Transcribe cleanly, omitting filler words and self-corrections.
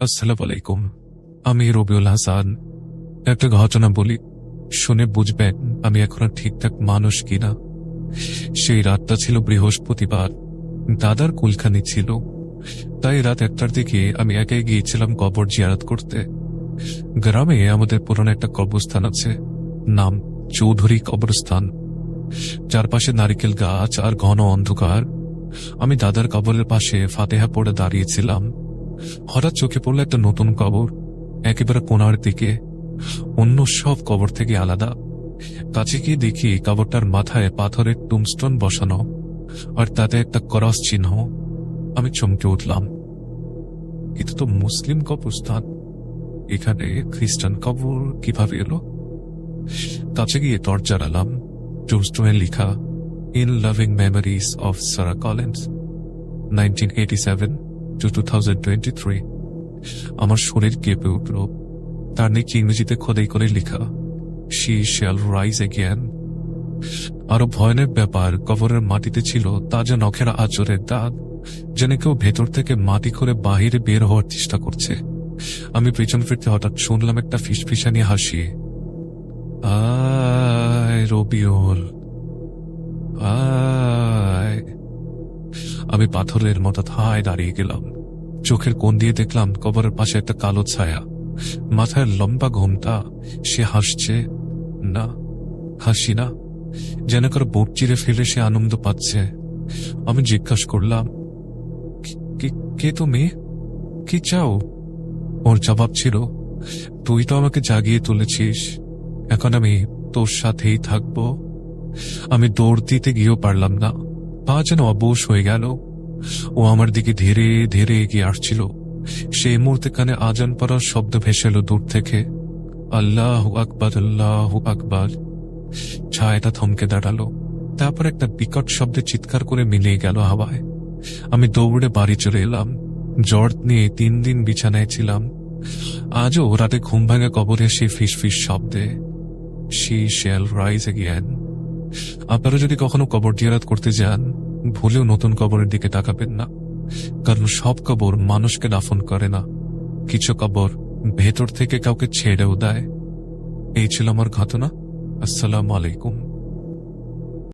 আসসালামু আলাইকুম। আমি রবিউল হাসান। একটা ঘটনা বলি, শুনে বুঝবেন আমি এখন আর ঠিকঠাক মানুষ কিনা। সেই রাতটা ছিল বৃহস্পতিবার। দাদার কুলখানি ছিল, তাই রাত 1টার দিকে আমি একাই গিয়েছিলাম কবর জিয়ারত করতে। গ্রামে আমাদের পুরনো একটা কবরস্থান আছে, নাম চৌধুরী কবরস্থান। চারপাশে নারিকেল গাছ আর ঘন অন্ধকার। আমি দাদার কবরের পাশে ফাতেহা পড়ে দাঁড়িয়েছিলাম। হঠাৎ চোখে পড়ল একটা নতুন কবর, একেবারে কোণার দিকে, অন্য সব কবর থেকে আলাদা। কাছে গিয়ে দেখি কবরটার মাথায় পাথরের টুমস্টোন বসানো, আর তাতে একটা ক্রস চিহ্ন। আমি চমকে উঠলাম, এটা তো মুসলিম কবরস্থান, এখানে খ্রিস্টান কবর কিভাবে এলো? কাছে গিয়ে দরজা জ্বালালাম। টুমস্টোনে লেখা, in loving memories of Sarah Collins, 1987 to 2023। আমার শরীর কেঁপে উঠল। তার নিচে ইংরেজিতে খোদাই করে লেখা, শি শ্যাল রাইজ এগেন। আরো ভয়ানক ব্যাপার, কবরের মাটিতে ছিল তাজা নখের আঁচড়ের দাগ, যেন কেউ ভেতর থেকে মাটি করে বাহিরে বের হওয়ার চেষ্টা করছে। আমি পেছন ফিরতে হঠাৎ শুনলাম একটা ফিসফিসানি হাসি। আয় রবিউল, আয়। আমি পাথরের মতো ঠায় দাঁড়িয়ে গেলাম। চোখের কোণ দিয়ে দেখলাম কবরের পাশে একটা কালো ছায়া, মাথায় লম্বা ঘোমটা। সে হাসছে, না হাসি না, যেন কারো বুক চিরে ফেলে সে আনন্দ পাচ্ছে। আমি জিজ্ঞাসা করলাম, কে তুমি, কি চাও? ওর জবাব ছিল, তুই তো আমাকে জাগিয়ে তুলেছিস, এখন আমি তোর সাথেই থাকবো। আমি দৌড় দিতে গিয়েও পারলাম না, পা যেন অবশ হয়ে গেল। ও আমার দিকে ধীরে ধীরে এগিয়ে আসছিল। সেই মুহূর্তে কানে আজান পড়ার শব্দ ভেসে এলো দূর থেকে, আল্লাহু আকবার, আল্লাহু আকবার। ছায়াটা থমকে দাঁড়ালো, তারপর একটা বিকট শব্দে চিৎকার করে মিলিয়ে গেল হাওয়ায়। আমি দৌড়ে বাড়ি চলে এলাম। জ্বর নিয়ে 3 দিন বিছানায় ছিলাম। আজও রাতে ঘুম ভাঙা কবরে সেই ফিস ফিস শব্দে, শি শ্যাল রাইজ এগেন। আপনারা যদি কখনো কবর জিয়ারত করতে যান, ভুলেও নতুন কবরের দিকে তাকাবেন না, কারণ সব কবর মানুষকে দাফন করে না, কিছু কবর ভেতর থেকে কাউকে ছেড়েও দেয়। এই ছিল আমার ঘটনা। আসসালামু আলাইকুম।